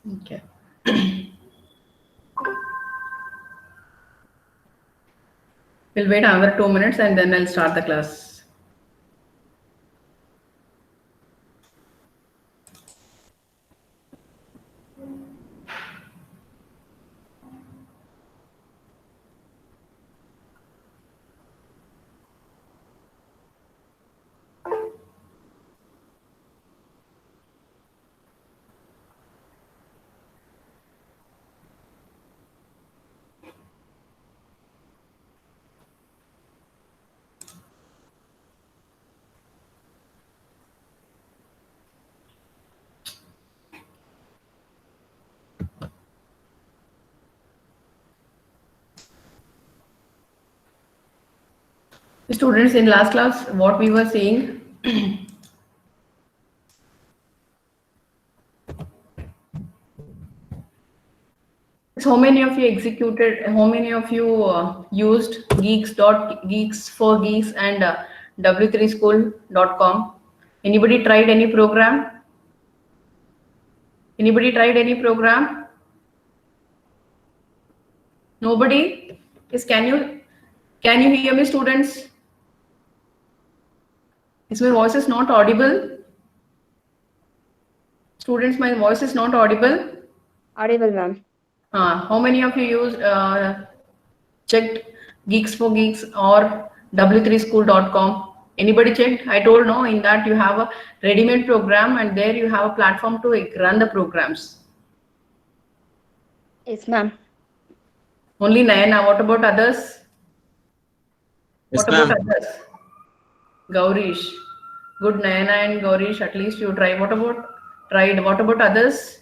Okay. We'll wait another 2 minutes and then I'll start the class. Students, in last class, what we were seeing, how many of you executed, how many of you used geeks for geeks and w3school.com? Anybody tried any program? Anybody tried any program? Nobody? Yes, can you hear me, students? Is my voice is not audible? Students, my voice is not audible. Audible, ma'am. How many of you used checked Geeks for Geeks or w3school.com? Anybody checked? I told no, in that you have a ready-made program and there you have a platform to run the programs. Yes, ma'am. Only Nayana. What about others? Yes, What about ma'am. others? Gaurish. Good, Nayana and Gaurish. At least you try. What about others?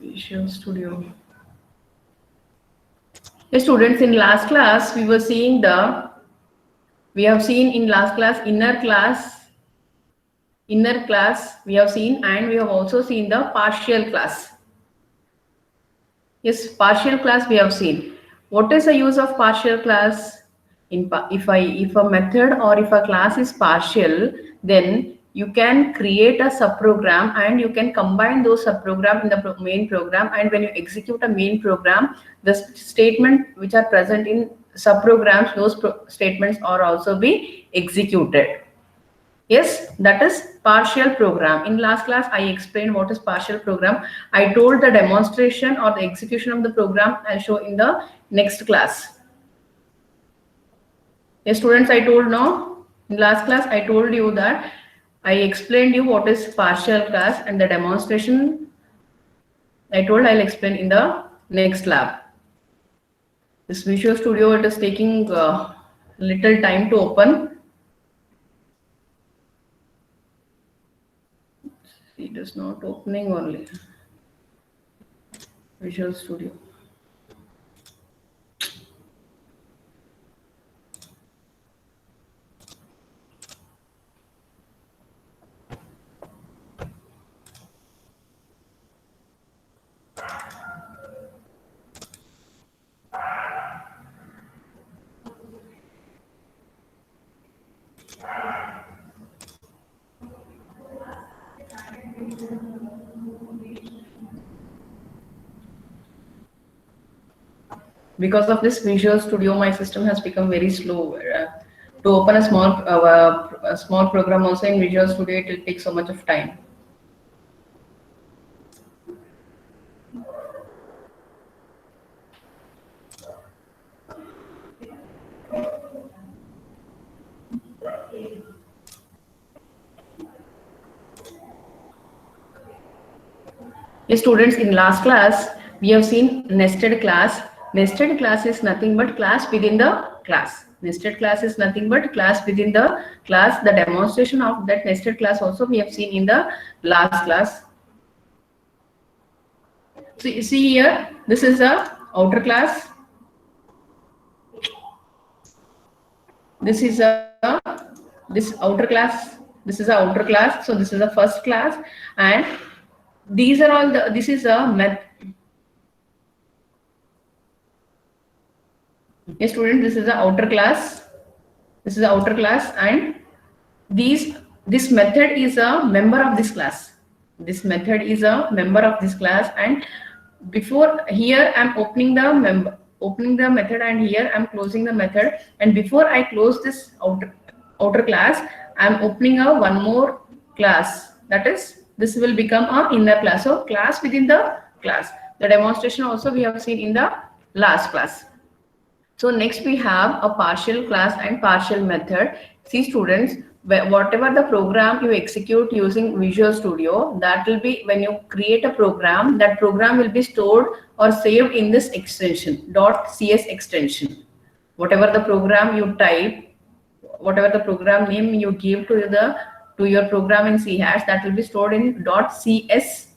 Visual Studio. Yes, students, in last class we have seen in last class inner class we have seen, and we have also seen the partial class. Yes, partial class we have seen. What is the use of partial class? If a method or if a class is partial, then you can create a subprogram and you can combine those subprogram in the main program, and when you execute a main program, the statement which are present in subprograms, those statements are also be executed. Yes, that is partial program. In last class, I explained what is partial program. I told the demonstration or the execution of the program I'll show in the next class. Yes, students, I told no. In last class, I told you that I explained you what is partial class, and the demonstration I told I'll explain in the next lab. This Visual Studio, it is taking little time to open. It is not opening only. Visual Studio. Because of this Visual Studio, my system has become very slow. To open a small program also in Visual Studio, it will take so much of time. Yes, students, in last class, we have seen nested class. Nested class is nothing but class within the class. Nested class is nothing but class within the class. The demonstration of that nested class also we have seen in the last class. So you see here, this is a outer class. This is this outer class. This is a outer class. So this is the first class, and these are all the. This is a Yes, student, this is the outer class. This is the outer class, and this method is a member of this class. This method is a member of this class, and before here I'm opening the method, and here I'm closing the method, and before I close this outer class, I'm opening a one more class. That is, this will become a inner class. So class within the class. The demonstration also we have seen in the last class. So next we have a partial class and partial method. See students, whatever the program you execute using Visual Studio, that will be, when you create a program, that program will be stored or saved in this extension, .cs extension. Whatever the program you type, whatever the program name you give to your program in C#, that will be stored in .cs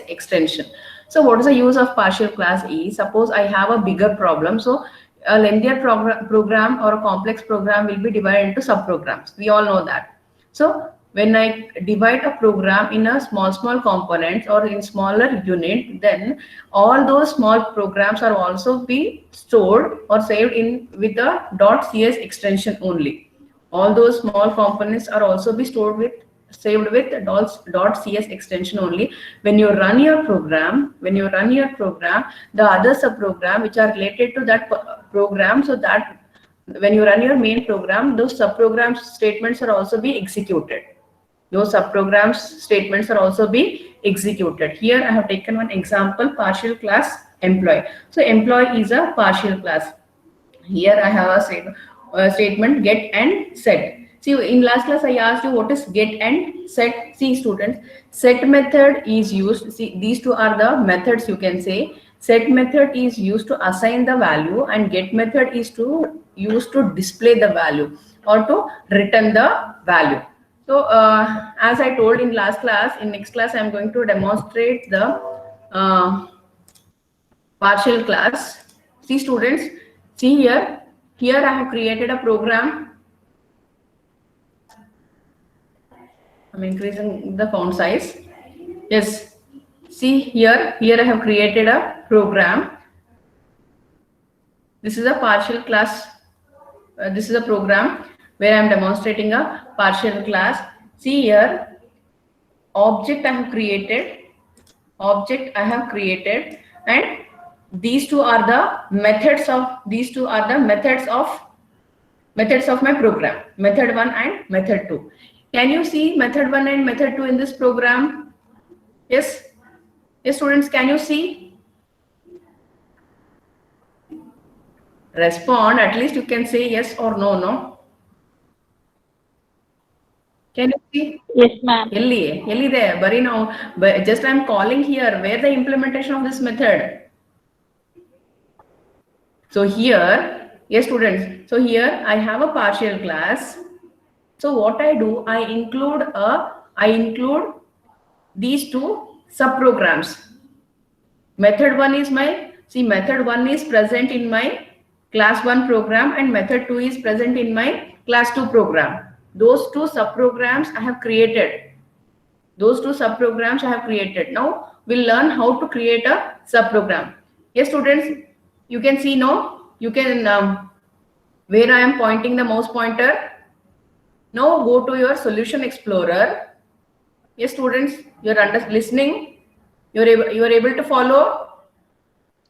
extension. So what is the use of partial class is, suppose I have a bigger problem. So a lengthier program or a complex program will be divided into subprograms. We all know that. So when I divide a program in a small components or in smaller unit, then all those small programs are also be stored or saved in with a .cs extension only. All those small components are also be stored with saved with .cs extension only. When you run your program, the other subprogram which are related to that program, so that when you run your main program, those subprogram statements are also be executed. Those subprograms statements are also be executed. Here I have taken one example, partial class employee. So employee is a partial class. Here I have a statement get and set. See, in last class I asked you what is get and set. See students, set method is used. See, these two are the methods you can say. Set method is used to assign the value, and get method is used to display the value or to return the value. So as I told in last class, in next class I am going to demonstrate the partial class. See students, see here I have created a program. I'm increasing the font size. Yes, see here I have created a program. This is a partial class. This is a program where I am demonstrating a partial class. See here, object I have created, and these two are the methods of my program, method 1 and method 2. Can you see method 1 and method 2 in this program? Yes students, can you see? Respond, at least you can say yes or no. Can you see? Yes, ma'am. Elli there, Bari now. But just I'm calling here where the implementation of this method. So here, yes students. So here I have a partial class. So what I do, I include these two subprograms. Method 1 is method 1 is present in my class 1 program, and method 2 is present in my class 2 program. Those two subprograms I have created. Now we'll learn how to create a subprogram. Yes students, you can see now. You can where I am pointing the mouse pointer. Now go to your solution explorer. Yes students, you're listening. You're able to follow.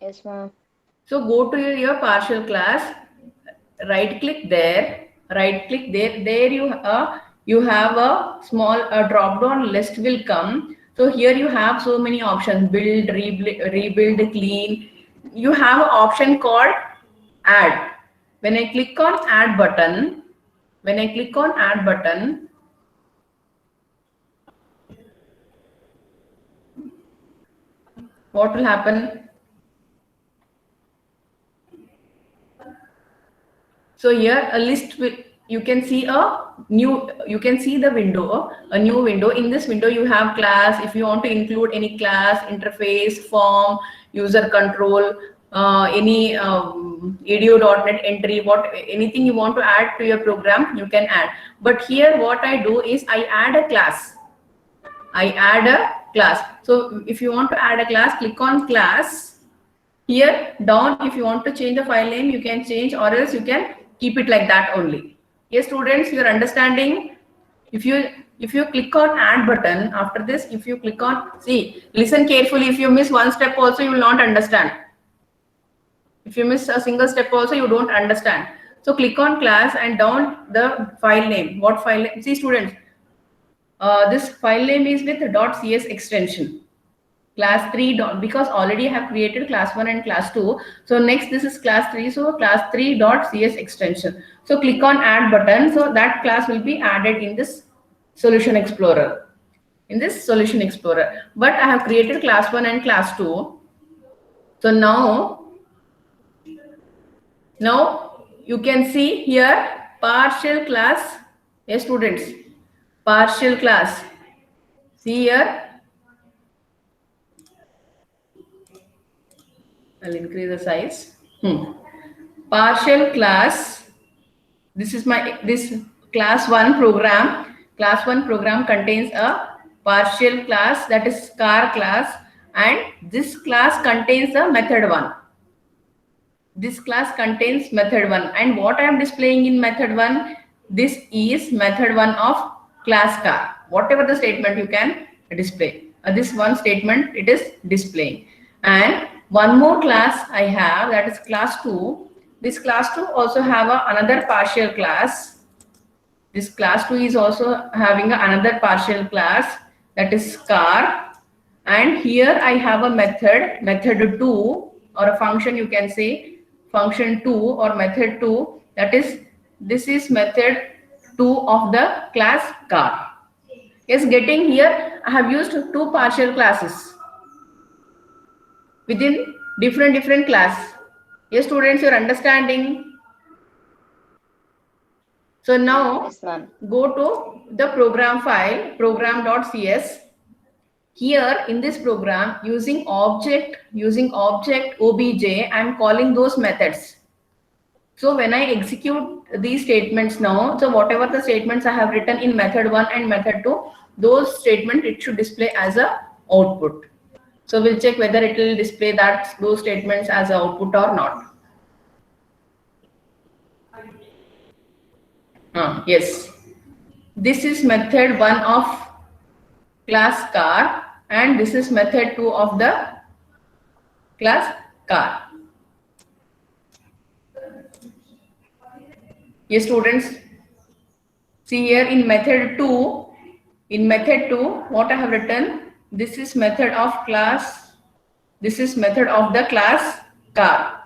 Yes, ma'am. So go to your partial class, right click there. There you have a small drop down list will come. So here you have so many options: build, rebuild, clean. You have an option called add. When I click on add button, what will happen? So here a list will, you can see a new window. In this window you have class. If you want to include any class, interface, form, user control, any edu.net entry, anything you want to add to your program, you can add. But here what I do is I add a class. So if you want to add a class, click on class. Here down, if you want to change the file name, you can change, or else you can keep it like that only. Yes, students, you are understanding? If you click on add button, after this, if you click on, see, listen carefully. If you miss one step also, you will not understand. If you miss a single step also, you don't understand. So click on class and down the file name. What file name? See, students, this file name is with .cs extension. Class 3 dot, because already I have created class 1 and class 2. So next this is class 3. So class 3.cs extension. So click on add button. So that class will be added in this solution explorer. In this solution explorer. But I have created class 1 and class 2. So now you can see here partial class. Yes, students, partial class. See here. I'll increase the size. Partial class. This is this class 1 program. Class 1 program contains a partial class, that is car class, and this class contains a method 1. This class contains method 1, and what I am displaying in method 1, this is method 1 of class car. Whatever the statement you can display. This one statement it is displaying. And one more class I have, that is class 2. This class 2 also have another partial class. This class 2 is also having another partial class, that is car. And here I have a method 2, or a function, you can say function 2 or method 2, that is, this is method 2 of the class car. Yes, getting here I have used two partial classes within different class. Yes, students, you're understanding. So now Yes, ma'am. go to the program file, program.cs. Here in this program, using object obj, I am calling those methods. So when I execute these statements now, so whatever the statements I have written in method 1 and method 2, those statements it should display as a output. So we'll check whether it will display those statements as a output or not. Yes, this is method 1 of class car, and this is method 2 of the class car. Yes, students, see here in method 2, what I have written, this is method of class, this is method of the class car.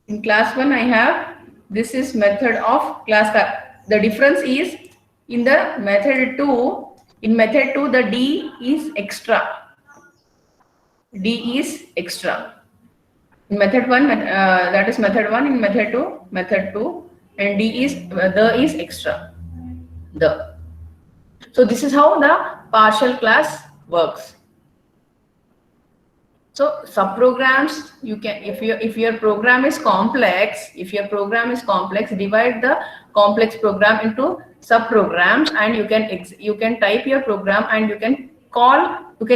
In class 1 I have, this is method of class car. The difference is in the method 2, in method 2 the D is extra. D is extra. In method 1, that is method 1, in method 2, and D is, the is extra. The. So this is how the partial class works. So subprograms, you can, if your program is complex, divide the complex program into subprograms, and you can type your program, and you can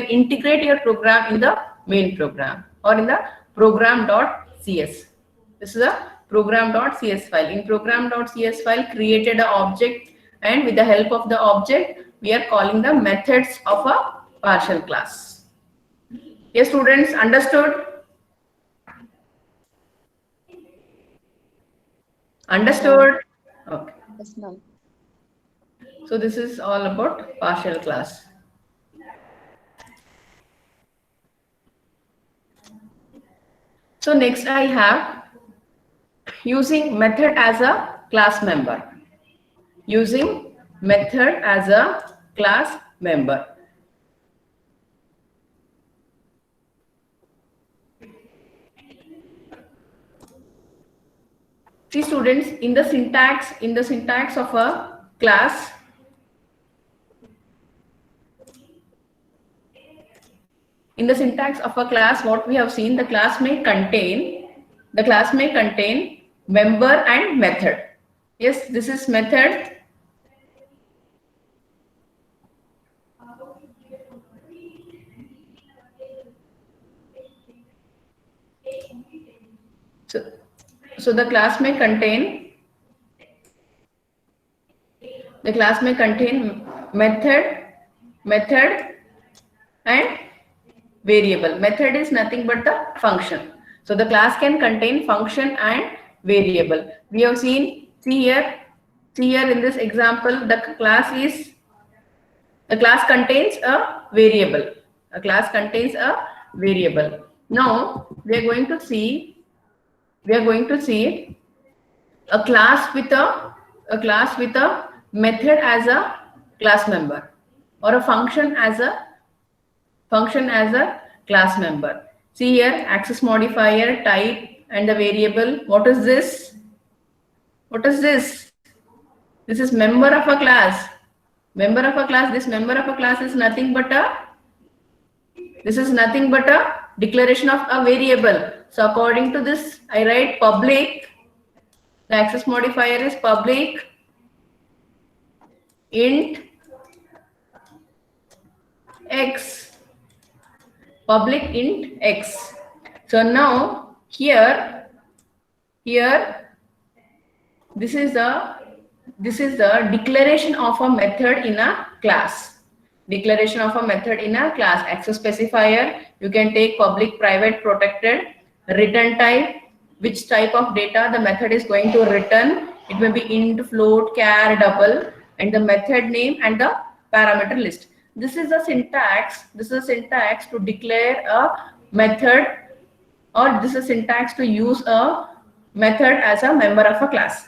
integrate your program in the main program or in the program.cs. This is a program.cs file. In program.cs file, created an object, and with the help of the object, we are calling the methods of a partial class. Yes, students, understood? Understood? Okay. Yes, ma'am. So this is all about partial class. So next I have using method as a class member. Using method as a class member. See, students, in the syntax of a class, what we have seen, the class may contain member and method. Yes, this is method. so the class may contain method and variable. Method is nothing but the function. So the class can contain function and variable. We have seen, see here in this example, the class contains a variable. A class contains a variable. Now we are going to see a class with a method as a class member, or a function as a class member. See here, access modifier, type, and the variable. What is this? This is member of a class. Member of a class. This member of a class is nothing but a declaration of a variable. So according to this, I write public. The access modifier is public int x. Public int x. So now here this is the declaration of a method in a class. Declaration of a method in a class. Access specifier, you can take public, private, protected. Return type, which type of data the method is going to return. It may be int, float, char, double, and the method name and the parameter list. This is the syntax. This is a syntax to declare a method, or this is syntax to use a method as a member of a class.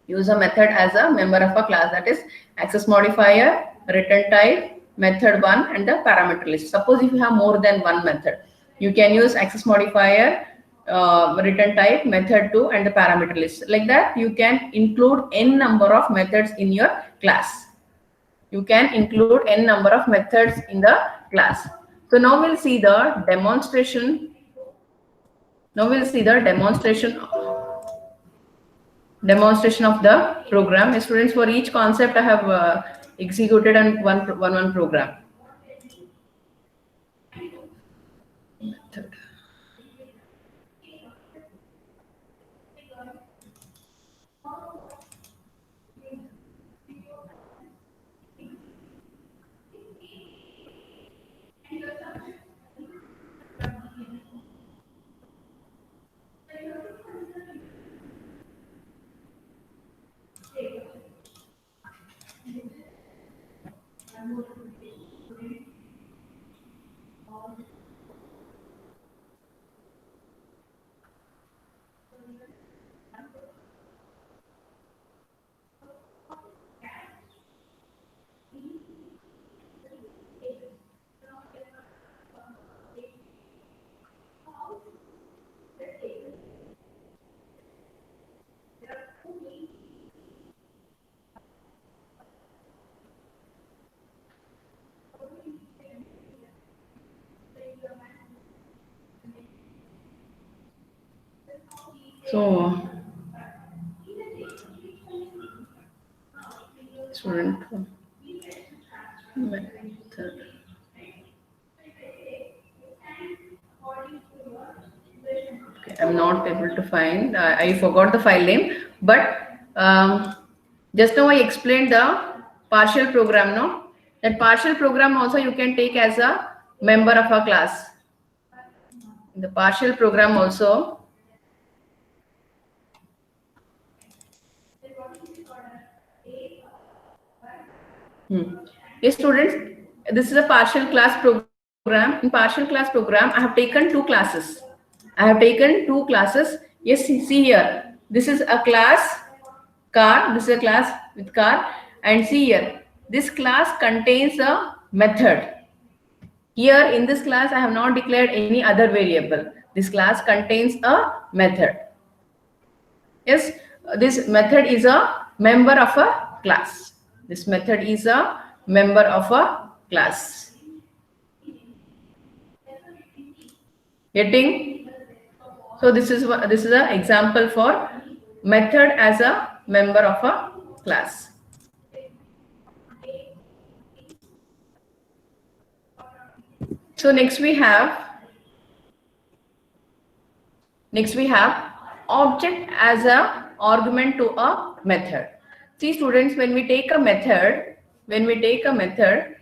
Use a method as a member of a class, that is access modifier, return type, method 1, and the parameter list. Suppose if you have more than one method, you can use access modifier, return type, method 2, and the parameter list. Like that, you can include n number of methods in your class. You can include n number of methods in the class. So now we'll see the demonstration. Now we'll see the demonstration of the program. Students, for each concept I have executed on one program. Method. So, student method. Okay, I'm not able to find. I forgot the file name, but just now I explained the partial program. No, that partial program also you can take as a member of a class. The partial program also. Yes, students, this is a partial class program. In partial class program, I have taken two classes. Yes, see here. This is a class car. This is a class with car. And see here, this class contains a method. Here in this class, I have not declared any other variable. This class contains a method. Yes, this method is a member of a class. This method is a member of a class. Getting? So this is an example for method as a member of a class. So next we have object as a argument to a method. See students, when we take a method, when you take a method,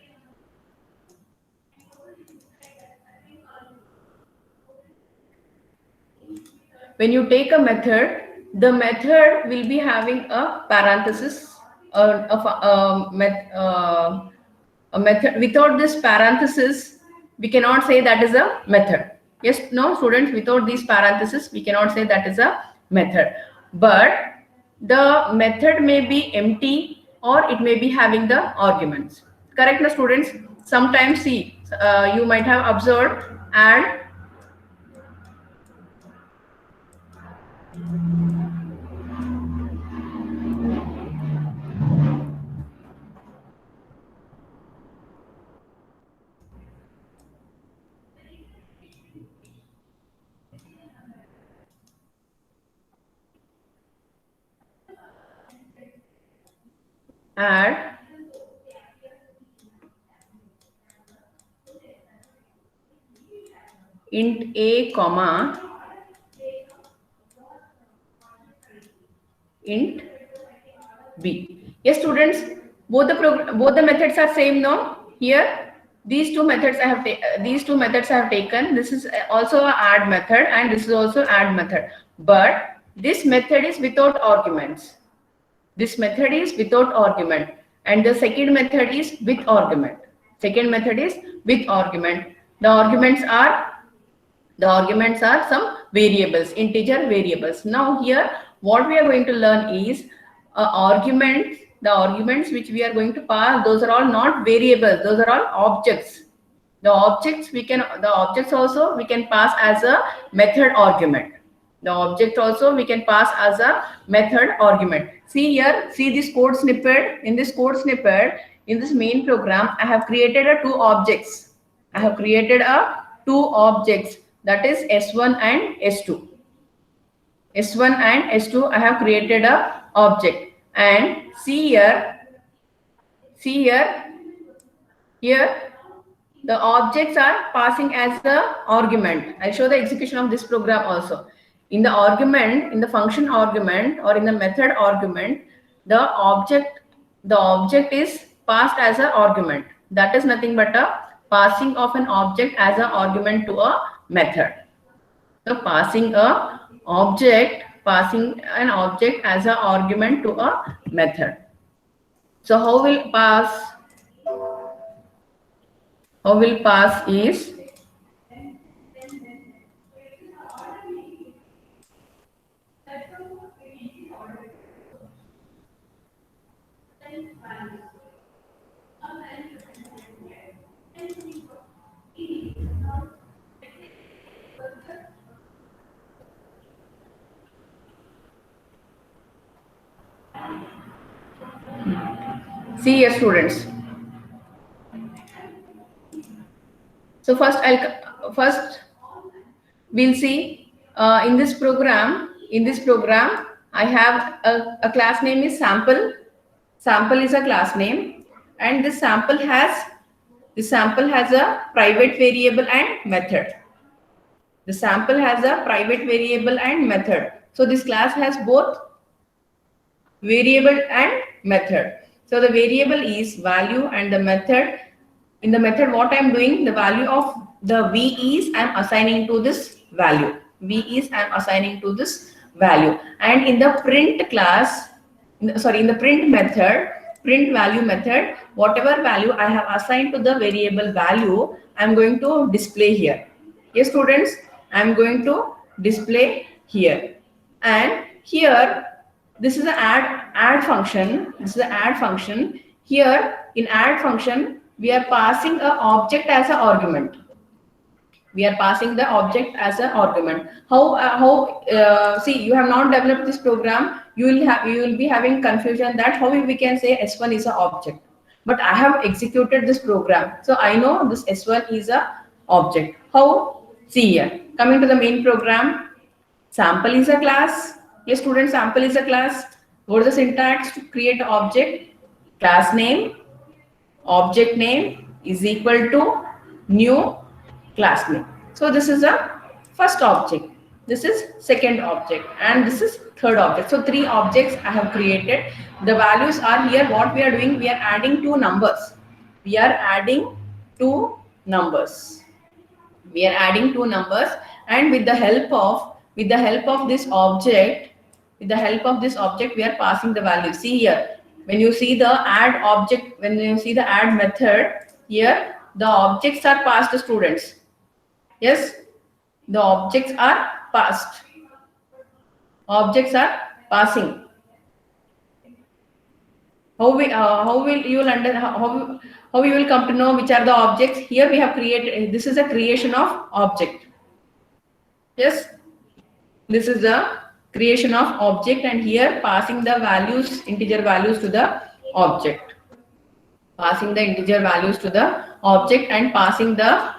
the method will be having a parenthesis or a method. Without this parenthesis, we cannot say that is a method. Yes, no students, without these parentheses, we cannot say that is a method. But the method may be empty or it may be having the arguments. Correct, no students? Sometimes see, you might have observed add, add, int a comma int b. Yes students, both the methods are same now. Here these two methods I have taken. This is also a add method and this is also add method, but this method is without arguments. This method is without argument and the second method is with argument. Second method is with argument. The arguments are some variables, integer variables. Now here what we are going to learn is arguments. The arguments which we are going to pass, those are all not variables, those are all objects. The objects also we can pass as a method argument. The object also we can pass as a method argument. See here, see this code snippet. In this code snippet, in this main program, I have created two objects. I have created two objects, that is S1 and S2. S1 and S2 I have created a object. And see here, the objects are passing as the argument. I'll show the execution of this program also. In the argument, in the function argument or in the method argument, the object is passed as an argument. That is nothing but a passing of an object as an argument to a method. So passing an object as an argument to a method. So how will pass is, see here students. So first we'll see in this program I have a class name is sample. Sample is a class name, and this sample has a private variable and method. The sample has a private variable and method. So this class has both variable and method. So the variable is value and the method. In the method, what I'm doing, the value of the v is I'm assigning to this value. And in the print class, in the print value method, whatever value I have assigned to the variable value, I'm going to display here. Yes, students, I'm going to display here. And here, this is an add function. Here in add function, we are passing an object as an argument. How see, you have not developed this program, you will be having confusion that how we can say S1 is an object. But I have executed this program, so I know this S1 is an object. How? See here, coming to the main program, sample is a class. Yes, students, sample is a class. What is the syntax to create an object? Class name, object name is equal to new class name. So this is a first object. This is second object, and this is third object. So 3 objects I have created. The values are here. What we are doing, we are adding 2 numbers. We are adding 2 numbers. We are adding 2 numbers, and with the help of this object, we are passing the value. See here, when you see the add object, when you see the add method here, the objects are passed to students. Yes, the objects are passed. Objects are passing. How you will come to know which are the objects? Here we have created. This is a creation of object. Yes, this is the creation of object, and here passing the values, integer values to the object. Passing the integer values to the object and passing the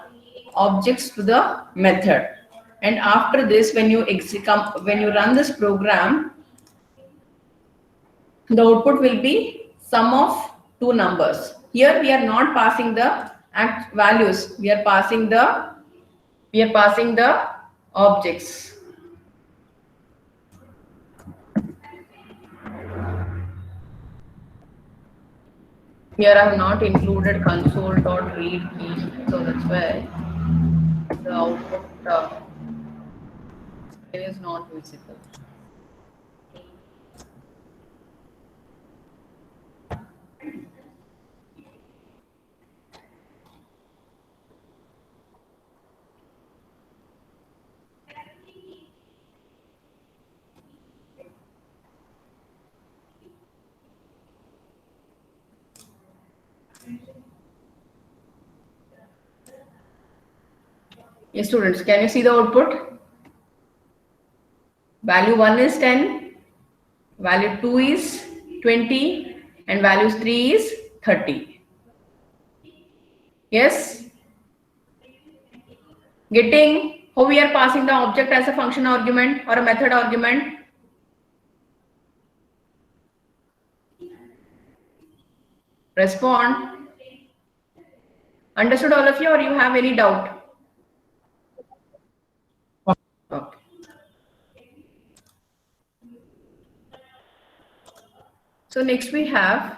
objects to the method. And after this, when you run this program, the output will be sum of 2 numbers. Here we are not passing the values. We are passing the objects. Here I have not included console.read key, so that's why the output is not visible. Yes, students, can you see the output? Value 1 is 10, value 2 is 20, and value 3 is 30. Yes? Getting how we are passing the object as a function argument or a method argument? Respond. Understood all of you, or you have any doubt? Okay. So next we have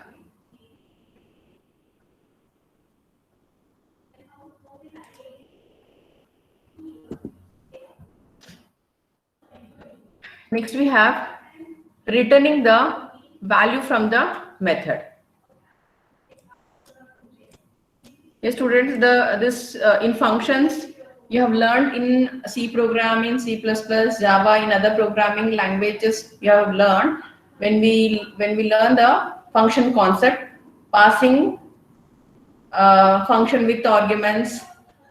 returning the value from the method. Yes, students, in functions you have learned in C programming, C++, Java, in other programming languages you have learned. When we learn the function concept, passing function with arguments,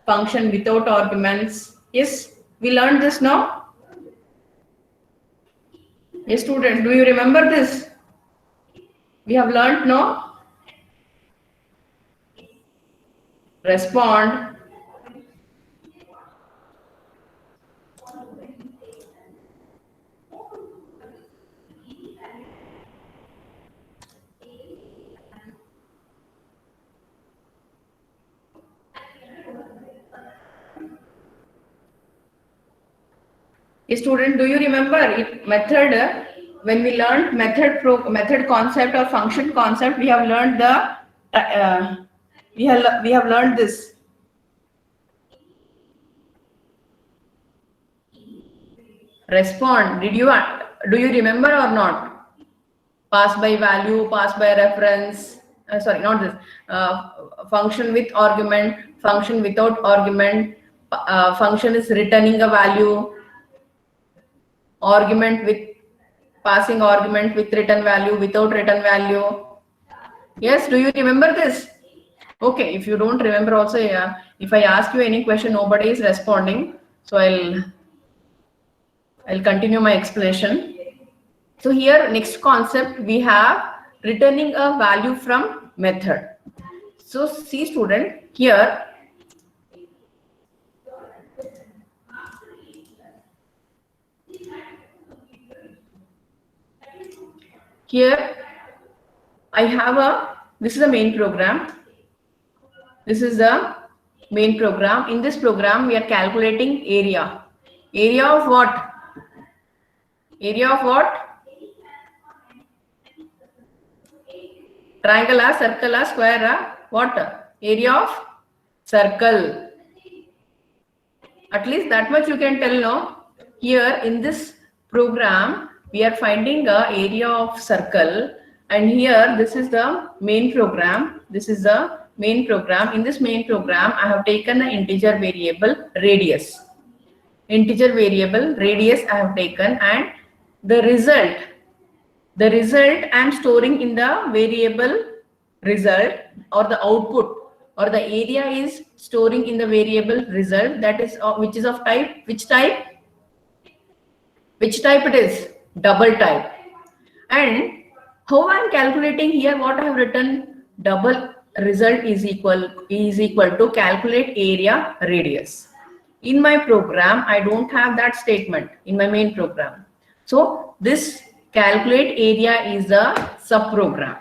function without arguments. Yes, we learned this now. Yes, students, do you remember this? We have learned no? Respond. Student, do you remember it method? When we learned method concept or function concept, we have learned we have learned this. Respond. Do you remember or not? Pass by value, pass by reference. Sorry, not this. Function with argument, function without argument. Function is returning a value. Argument with passing argument with return value, without return value. Yes, do you remember this? Okay, if you don't remember also, yeah, if I ask you any question, nobody is responding. So I'll continue my explanation. So here, next concept, we have returning a value from method. So see student, here I have this is a main program. This is the main program. In this program, we are calculating area. Area of what? Area of what? Triangle, circle, square, what? Area of circle. At least that much you can tell, no? Here in this program, we are finding a area of circle, and here this is the main program. This is the main program. In this main program, I have taken an integer variable radius. Integer variable radius I have taken, and the result I am storing in the variable result, or the output or the area is storing in the variable result, that is which is of type, which type it is? Double type. And how I am calculating here, what I have written, double result is equal to calculate area radius. In my program, I don't have that statement in my main program. So this calculate area is a subprogram.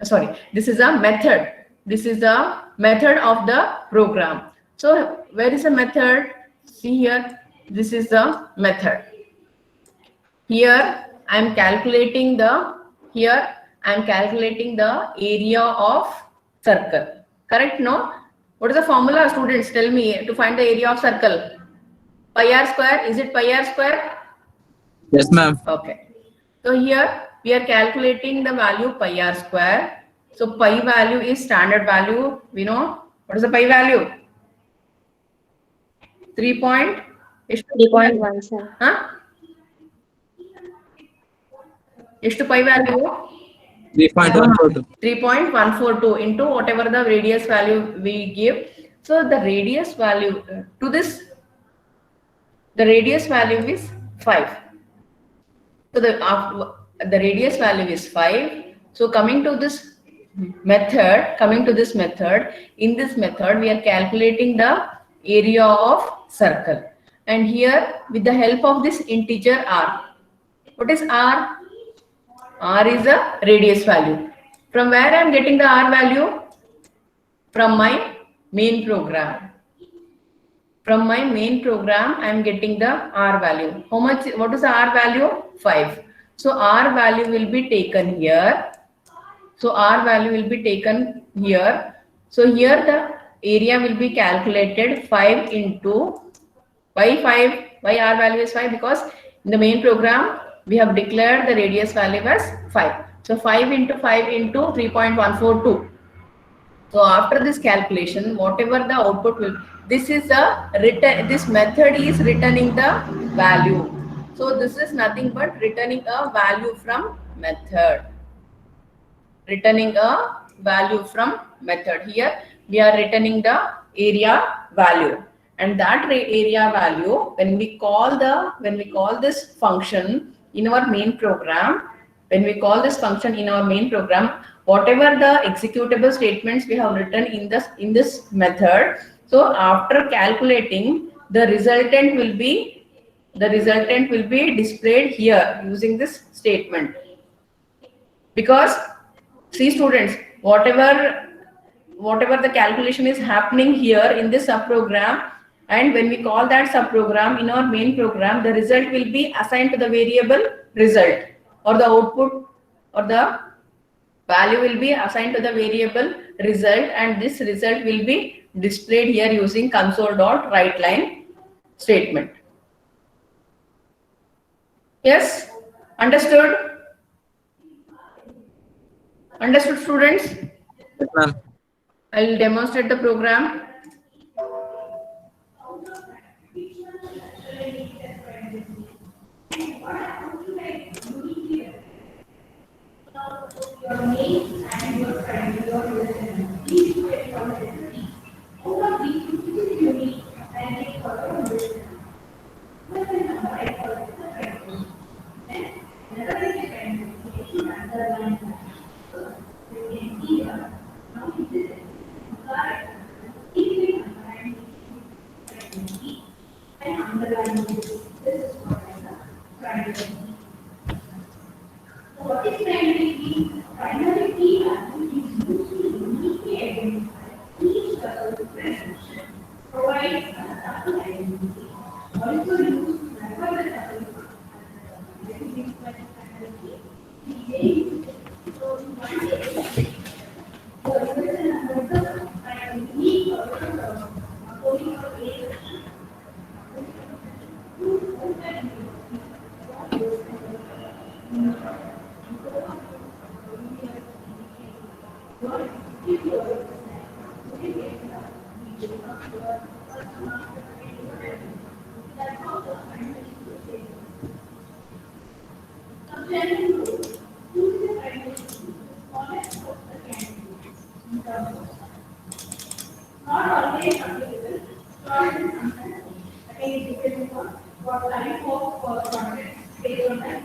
Sorry, this is a method. This is the method of the program. So where is the method? See here, this is the method. Here I am calculating the area of circle. Correct? No? What is the formula, students? Tell me, to find the area of circle. Pi r square. Is it pi r square? Yes, ma'am. Okay. So here we are calculating the value pi r square. So pi value is standard value. We know what is the pi value? 3.17. Huh? ಎಷ್ಟು pi value? 3.142. 3.142 into whatever the radius value we give. So the radius value to this, the radius value is 5. So the radius value is 5. So coming to this method, in this method we are calculating the area of circle, and here with the help of this integer r. What is r? R is a radius value. From where I am getting the r value? From my main program. From my main program, I am getting the r value. How much? What is the r value? 5. So r value will be taken here. So here the area will be calculated 5 into why 5? Why r value is 5? Because in the main program we have declared the radius value as 5. So 5 into 3.142. So after this calculation, whatever the output will, this method is returning the value. So this is nothing but returning a value from method. Here we are returning the area value, and that area value, when we call this function in our main program, whatever the executable statements we have written in this method, so after calculating, the resultant will be displayed here using this statement. Because see students, whatever the calculation is happening here in this subprogram, and when we call that subprogram in our main program, the result will be assigned to the variable result, or the output or the value will be assigned to the variable result, and this result will be displayed here using console.writeLine statement. Yes? Understood? Understood, students? Yes, ma'am. I will demonstrate the program.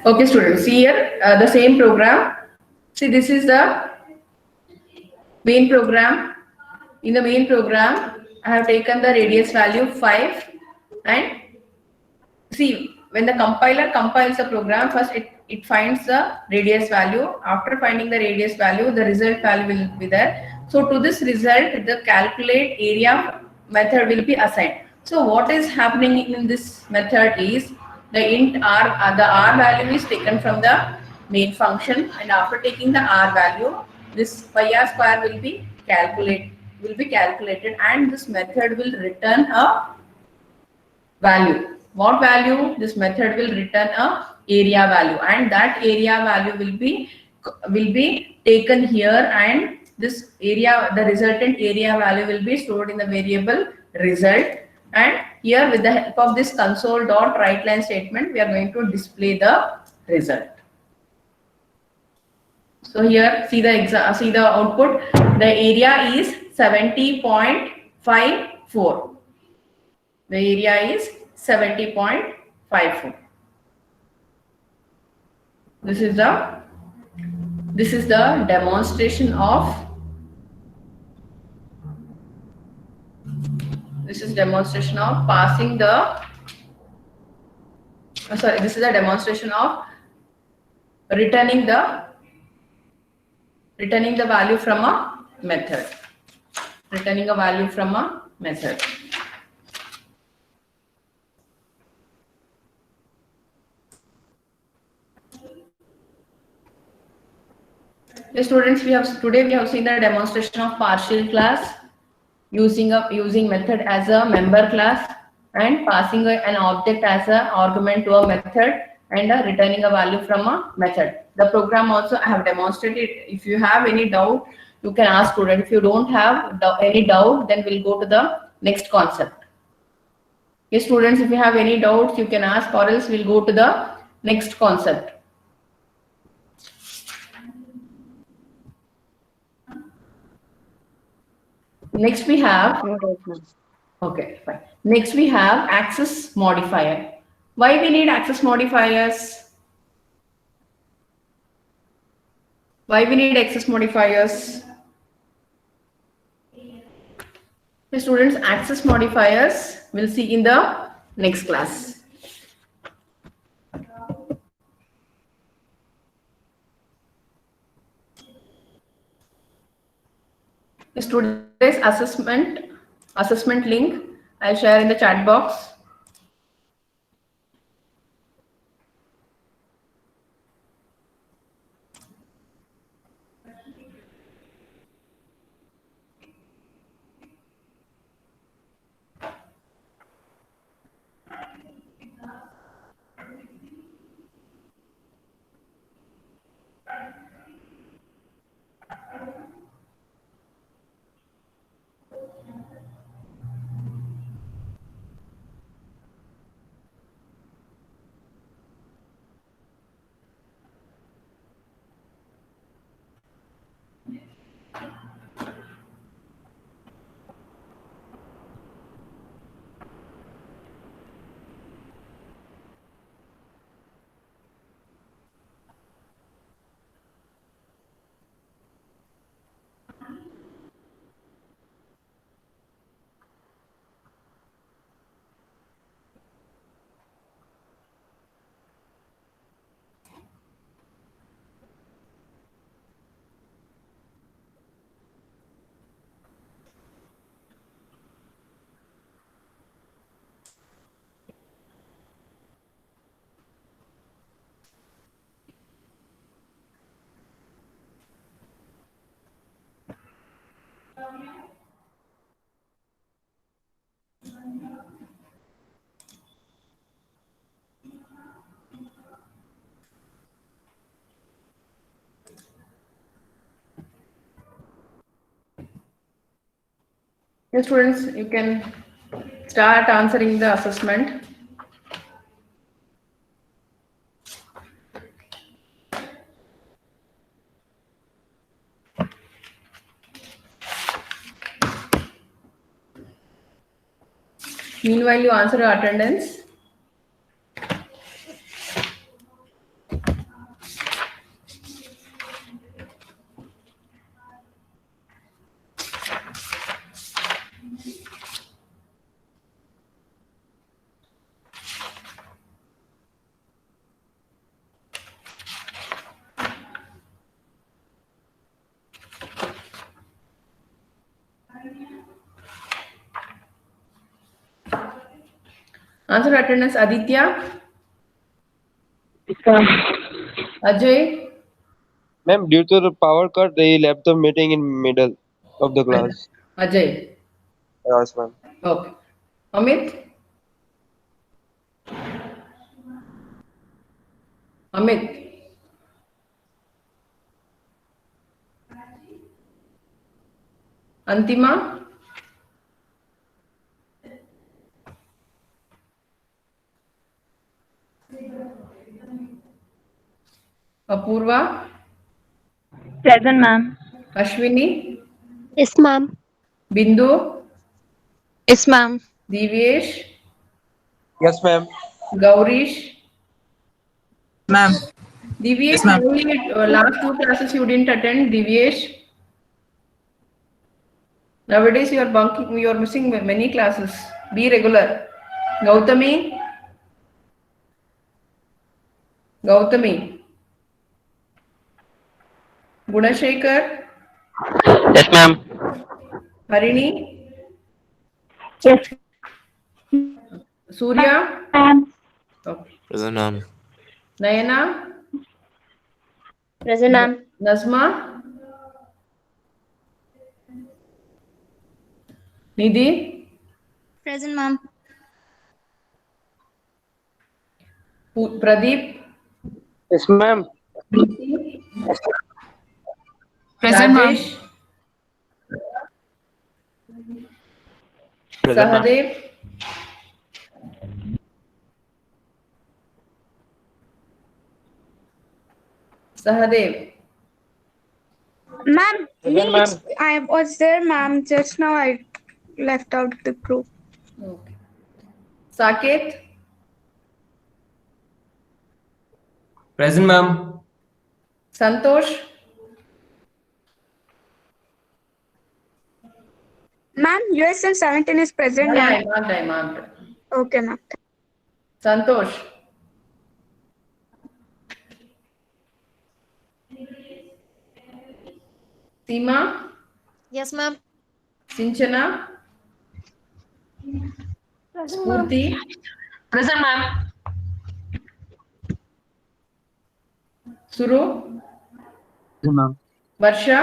Okay, students, see here the same program. See, this is the main program. In the main program, I have taken the radius value 5, and see, when the compiler compiles the program, first it finds the radius value. After finding the radius value, the result value will be there. So to this result, the calculate area method will be assigned. So what is happening in this method is the int r, the r value is taken from the main function, and after taking the r value, this pi r square will be calculated, and this method will return a value. What value? This method will return a area value, and that area value will be taken here, and this area, the resultant area value will be stored in the variable result. And here, with the help of this console dot write line statement, we are going to display the result. So here, see the output. The area is 70.54. The area is 70.54. This is the demonstration of passing the this is a demonstration of returning the value from a method. Returning a value from a method. Okay, students, today we have seen the demonstration of partial class using method as a member class, and passing an object as an argument to a method, and returning a value from a method. The program also I have demonstrated. If you have any doubt, you can ask student. If you don't have any doubt, then we'll go to the next concept. Okay, students, if you have any doubts, you can ask, or else we'll go to the next concept. Next we have, okay, fine. Next we have access modifier. Why we need access modifiers? Why we need access modifiers? The students, access modifiers we'll see in the next class. The students assessment link I'll share in the chat box. Yes, students, you can start answering the assessment. Meanwhile, you answer your attendance. Answer attendance Aditya, Ajay, Ma'am, due to the power cut, they left the meeting in middle of the class. Ajay. Yes, ma'am. Okay. Amit? Amit? Antima? Apurva? Present, ma'am. Ashwini? Yes, ma'am. Bindu? Yes, ma'am. Divyesh? Yes, ma'am. Gaurish? Ma'am. Divyesh, Yes, ma'am. only last two classes you didn't attend, Divyesh. Nowadays you are bunking, you are missing many classes. Be regular. Gautami? Gautami? Gunashekar? Yes, ma'am. Harini? Yes, Surya? ma'am. Okay. Present, ma'am. Nayana? Present, ma'am. Nazma? Nidhi? Present, ma'am. Pradeep? Yes, ma'am. Present, ma'am. Rajesh? Present, ma'am. Sahadev? Sahadev? Ma'am, Present, ma'am. I was there, ma'am. Just now I left out the group. Okay. Saket? Present, ma'am. Santosh? Ma'am, USM 17 is present, Yeah, ma'am. I marked. Okay, ma'am. Santosh? Seema? Yes, ma'am. Sinchana? Spurti? Present, ma'am. Suru? Yes, ma'am. Varsha?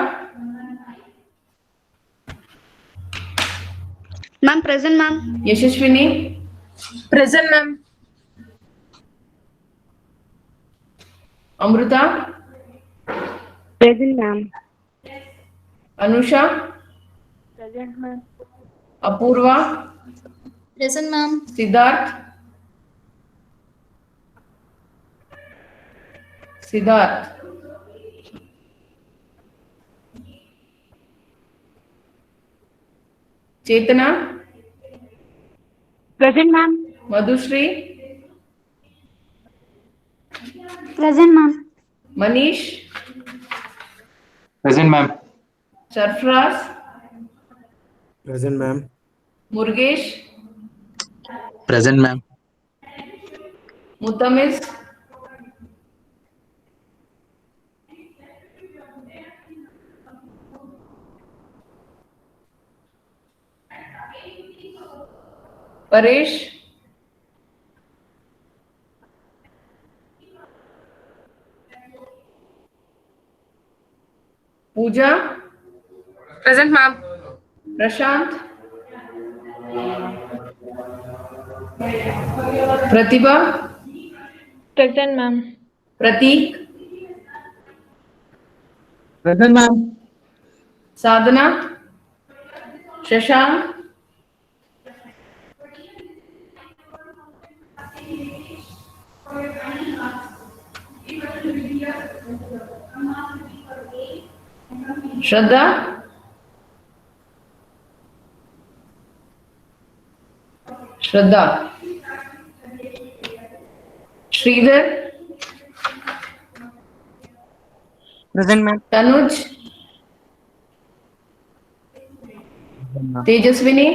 Ma'am, present, ma'am. Yashashwini? Present, ma'am. Amruta? Present, ma'am. Anusha? Present, ma'am. Apurva? Present, ma'am. Siddharth? Siddharth? Chetana? Present, ma'am. Madhushri? Present, ma'am. Manish? Present, ma'am. Sarfraz? Present, ma'am. Murgesh? Present, ma'am. Mutamis? Paresh? Pooja? Present, ma'am. Prashant? Pratibha? Present, ma'am. Prateek? Present, ma'am. Sadhana? Shashank? Shraddha? Shraddha? Sridhar? Present, ma'am. Tanuj? Tejaswini?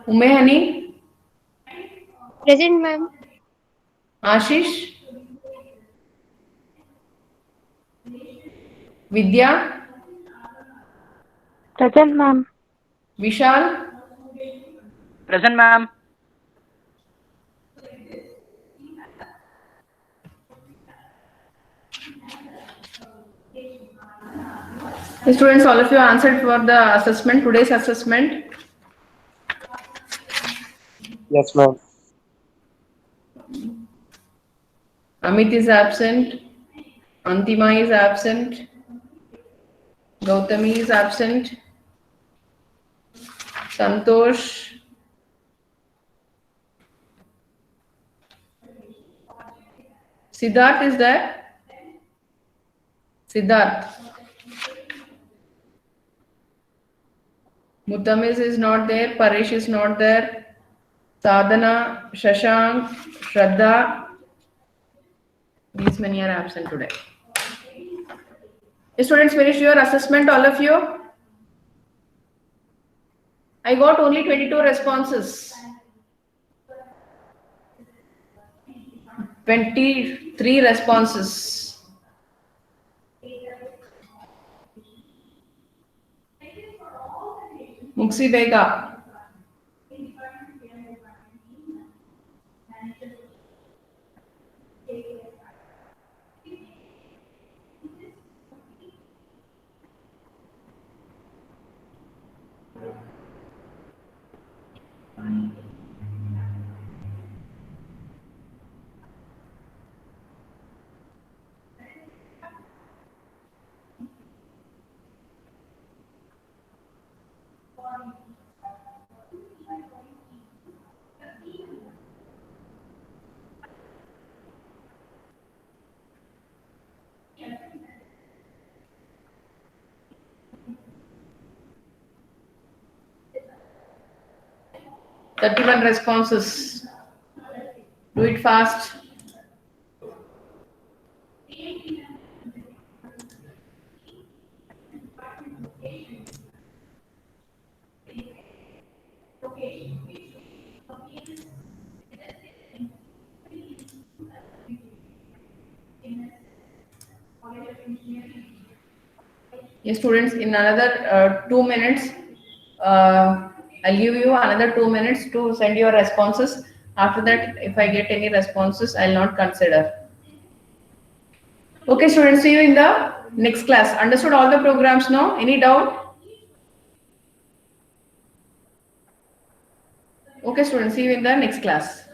Umehani? Present, ma'am. Ashish? Vidya? Present, ma'am. Vishal? Present, ma'am. Students, all of you answered for the assessment, today's assessment. Yes, ma'am. Amit is absent. Antima is absent. Gautami is absent. Santosh. Siddharth is there? Siddharth. Mutamiz is not there. Paresh is not there. Sadhana, Shashank, Shraddha. These many are absent today. Students, finish your assessment, all of you. I got only 22 responses. 23 responses. Muxi Bega. Thirty-one responses. Do it fast. Yes, students, in another 2 minutes, I'll give you another 2 minutes to send your responses. After that, if I get any responses, I'll not consider. Okay, students, see you in the next class. Understood all the programs now? Any doubt? Okay, students, see you in the next class.